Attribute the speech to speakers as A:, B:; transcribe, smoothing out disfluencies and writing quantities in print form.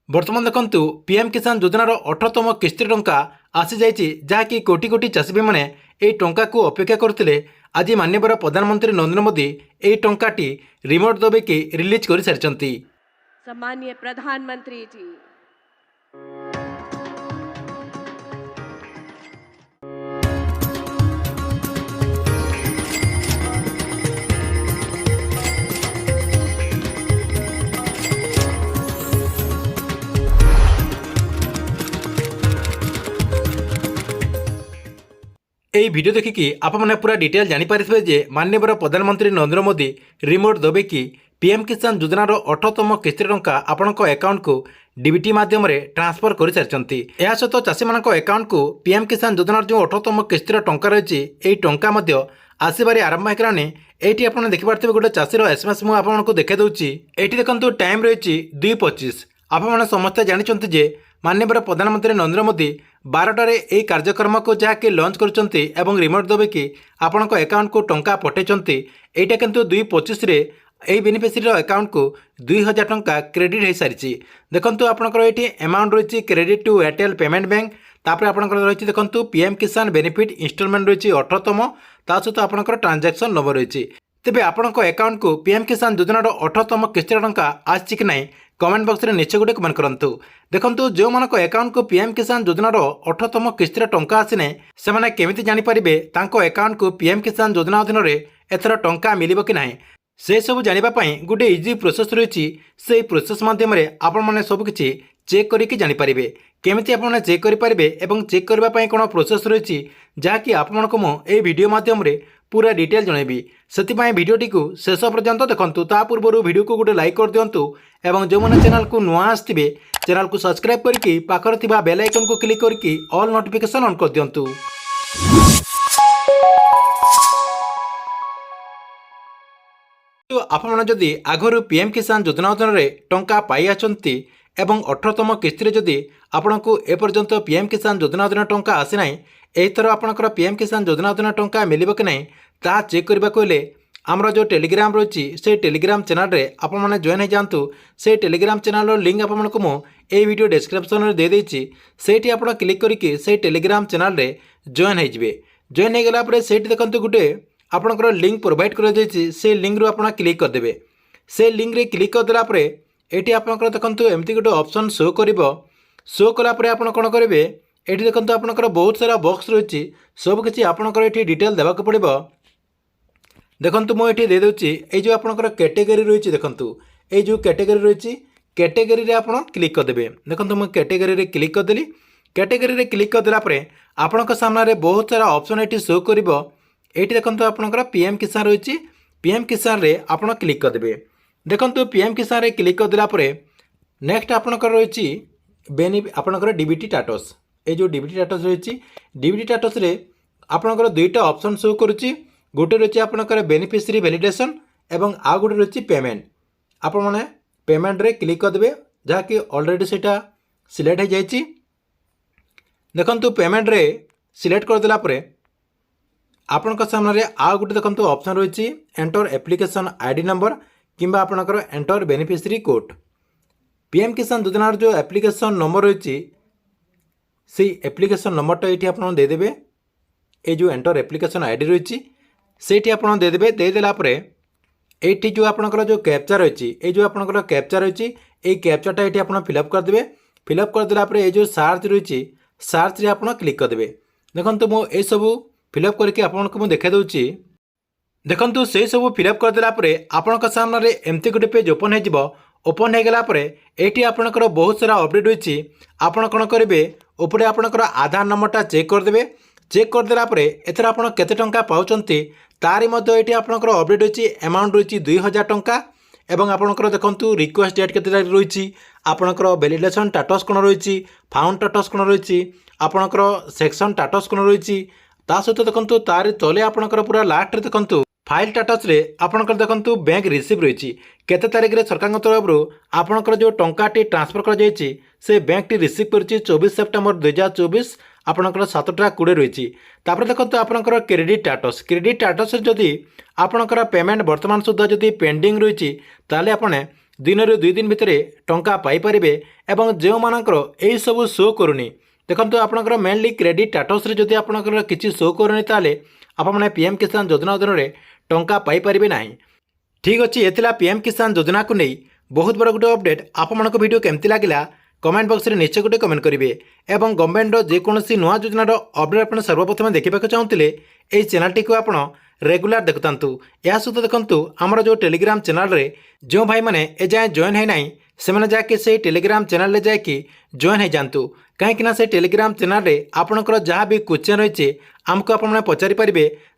A: बर्तमान देखंतु पीएम किसान योजनार 18तम किस्ती टंका आसी जाइछि जहाँकि कोटी कोटी चाषी भाई मैंने यही टंका को अपेक्षा करते। आज माननीय प्रधानमंत्री नरेंद्र मोदी यही टंकाटी रिमोट दबेकी रिलीज कर सारी।
B: सम्मानीय प्रधानमंत्री जी,
A: यही वीडियो देखिकी आपने पूरा डिटेल जानीपारे जे माननीय प्रधानमंत्री नरेंद्र मोदी रिमोट दबेकी पीएम किसान योजनार 18तम किस्ती टंका आपण अकाउंट को डीबीटी माध्यम ट्रांसफर कर सारी। यह सहित चाषी मान अकाउंट को पीएम किसान योजनार जो 18तम किस्तीर टंका रही यही टंका आसबार आरंभ होगलानी। ये आप देखिपे गोटे चाषीर एसएमएस मुझे आपको देखा दूसरी। ये देखो टाइम रही 2:25। आपने समस्ते जानते जे माननीय प्रधानमंत्री नरेंद्र मोदी 12टार यही कार्यक्रम को जहाँकि लंच कर रिमोट दबेकी आपण अकाउंट को टंका पठे। यहाँ किंतु 2:25 यही बेनिफिशियरी अकाउंट को 2000 टंका क्रेडिट हो सारी। देखो आपंकर ये अमाउंट रही credit to Airtel payment bank. तापर आपंकर रही देखो पीएम किसान बेनिफिट इंस्टॉलमेंट रही 18तम ता सहित आपंकर ट्रांजैक्शन नंबर रही। तेबे आपण अकाउंट को पीएम किसान योजनार 18तम किस्ती टंका आसी कि नहीं कमेंट बॉक्स में निश्चय गोटे कमेंट करूँ। देखो जो मान अकाउंट को पीएम किसान योजनार 18तम किस्तीर टंका आसीने से केमिति जानीपारे अकाउंट को पीएम किसान योजना अधीन एथर टंका मिलिबो कि नहीं से सब जानापी गोटे इजी प्रोसेस रही। से प्रोसेस माध्यम आपण मैंने सबकि चेक करके जानीपारे केमिति आपने चेक करेंगे और चेक करने कौन प्रोसेस रही जहाँकि आपको मुझे भिडियो माध्यम पूरा डिटेल जनइबी। से भिडियोटी को शेष पर्यंत देखूँ। ता पूर्व भिडियो को गोटे लाइक कर दिंतु और जो मैंने चैनल को नुआ आसवे चैनल को सब्सक्राइब करके पाखर थिबा बेल आइकन को क्लिक करके ऑल नोटिफिकेशन ऑन कर दिंतु। तो आपने जदि आगु पीएम किसान योजना अधीन टंका पाई आछंती एवं 18तम किस्ती जदि आपण को एपर्यंत पीएम किसान योजना अधीन टंका आसी ना एथर आपंकर पीएम किसान योजना अधीन टंका मिलिबो कि नहीं ता चेक करबा कोले आमर जो टेलीग्राम रही से टेलीग्राम चैनल रे आपण माने जॉइन हो जातु। से टेलीग्राम चैनल लिंक आपको मुझे वीडियो डिस्क्रिप्शन में दे देछि। सेठी आपण क्लिक करके से टेलीग्राम चैनल रे जॉइन हो जिवे। जॉइन हो गला परे सेठी देखंतु गुटे आपणकर लिंक प्रोवाइड कर जाइछि। से लिंक रू आपण क्लिक कर देबे। से लिंक रे क्लिक कर देला परे एठी आपणकर देखंतु एमती गोटे ऑप्शन शो करिवो। शो कला परे आपण कोन करिवे एठी देखंतु आपणकर बहुत सारा बॉक्स रही सब किछि आपणकर एठी डिटेल देबा को पड़िबो। देखंतु मो एठी दे दोछि ए जो आपणकर कैटेगरी रही देखंतु ए जो कैटेगरी रही कैटेगरी रे आपण क्लिक कर देबे। देखंतु मो कैटेगरी रे क्लिक कर देली। कैटेगरी रे क्लिक कर देला परे आपणक सामने रे बहुत सारा ऑप्शन एठी शो करिवो। एठी देखंतु आपणकर पीएम किसान रही पीएम किसान रे आपण क्लिक कर देबे। देखंतु पीएम किसान रे क्लिक कर देला परे नेक्स्ट आपणकर रही आपणकर डीबीटी स्टेटस। ए जो डीबीटी स्टेटस रही डीबीटी स्टेटस रे आपणकर दुईटा ऑप्शन शो करुच्ची। गोटे रही आपणकर बेनिफिशियरी वैलिडेशन एवं आउ गोटे रही पेमेंट। आपण माने पेमेंट रे क्लिक कर देबे जहाँकि ऑलरेडी सेटा सिलेक्ट हो जाइए। देखंतु पेमेंट रे सिलेक्ट कर देला परे आपणक सामने आउ गोटे देखंतु ऑप्शन रही एंटर एप्लिकेशन आईडी नंबर किंबा आपणकर एंटर बेनिफिशियरी कोड। पीएम किसान योजनार जो एप्लिकेशन नंबर रही से एप्लिकेशन नंबरटा ये आप देदेवे। ये जो एंटर एप्लिकेशन आईडी रही सेठी आप देदेवे। देदेला ये जो आपंकर जो कैप्चा रही ये जो आपंकर कैप्चा रही ये कैप्चाटा ये आप फिलअप करदे। फिलअप करदेला ये जो सार्च रही सार्च रे आप क्लिक करदे। देखो मुझे सब फिलअप करके आपको देखा दूसरी। देखो से सब फिलअप करदेला आपण सामने एमती गोटे पेज ओपन हो ओपन हो गला ये आपंकर बहुत सारा अपडेट रही। आपण कौन करेंगे उपरे आपंकर आधार नंबरटा चेक करदे। चेक करदेला एथर आप केते टंका पाउचंती तारी मध्य ये आपंकर अपडेट रही अमाउंट रही 2000 टंका एवं आपंकर देखंतु रिक्वेस्ट डेट केते रही आपंकर वैलिडेशन स्टेटस कौन रही फाउंड स्टेटस कौन रही आपंकर सेक्शन स्टेटस कौन रही ता सहित देखंतु तारी तले आपंकर पूरा लास्ट देखंतु फाइल स्टेटस रे आपंकर देखंतु बैंक रिसीव रही केते तारिख रे सरकार तरफ आपंकर जो टंकाटी ट्रांसफर कर जाइछि से बैंक टी रिसीव करछि 24 सेप्टेम्बर 2024 आपंकर 7:20 रही। तापर देखो आपंकर क्रेडिट स्टेटस जदि आपंकर पेमेंट वर्तमान सुधा जदि पेंडिंग रही ताले आपने ଦିନରୁ 2 ଦିନ ଭିତରେ ଟଙ୍କା ପାଇପାରିବେ ଏବଂ ଯେଉଁମାନଙ୍କର ଏହିସବୁ ଶୋ କରୁନି ଦେଖନ୍ତୁ ଆପଣଙ୍କର ମେନଲି କ୍ରେଡିଟ୍ ଷ୍ଟାଟସ୍ରେ ଯଦି ଆପଣଙ୍କର କିଛି ଶୋ କରୁନି ତାହେଲେ ଆପଣମାନେ ପିଏମ୍ କିଷାନ ଯୋଜନା ଅଧୀନରେ ଟଙ୍କା ପାଇପାରିବେ ନାହିଁ। ଠିକ୍ ଅଛି, ଏ ଥିଲା ପିଏମ୍ କିଷାନ ଯୋଜନାକୁ ନେଇ ବହୁତ ବଡ଼ ଗୋଟେ ଅପଡେଟ୍। ଆପଣମାନଙ୍କ ଭିଡ଼ିଓ କେମିତି ଲାଗିଲା କମେଣ୍ଟ ବକ୍ସରେ ନିଶ୍ଚୟ ଗୋଟେ କମେଣ୍ଟ କରିବେ ଏବଂ ଗଭର୍ଣ୍ଣମେଣ୍ଟର ଯେକୌଣସି ନୂଆ ଯୋଜନାର ଅପଡେଟ୍ ଆପଣ ସର୍ବପ୍ରଥମେ ଦେଖିବାକୁ ଚାହୁଁଥିଲେ ଏହି ଚ୍ୟାନେଲଟିକୁ ଆପଣ ରେଗୁଲାର ଦେଖୁଥାନ୍ତୁ। ଏହା ସହିତ ଦେଖନ୍ତୁ ଆମର ଯେଉଁ ଟେଲିଗ୍ରାମ ଚ୍ୟାନେଲରେ ଯେଉଁ ଭାଇମାନେ ଏଯାଏଁ ଜଏନ୍ ହୋଇନାହିଁ ସେମାନେ ଯାଇକି ସେହି ଟେଲିଗ୍ରାମ ଚ୍ୟାନେଲରେ ଯାଇକି ଜଏନ୍ ହୋଇଯାଆନ୍ତୁ, କାହିଁକିନା ସେହି ଟେଲିଗ୍ରାମ ଚ୍ୟାନେଲରେ ଆପଣଙ୍କର ଯାହା ବି କ୍ୱେଶ୍ଚନ୍ ରହିଛି ଆମକୁ ଆପଣମାନେ ପଚାରିପାରିବେ,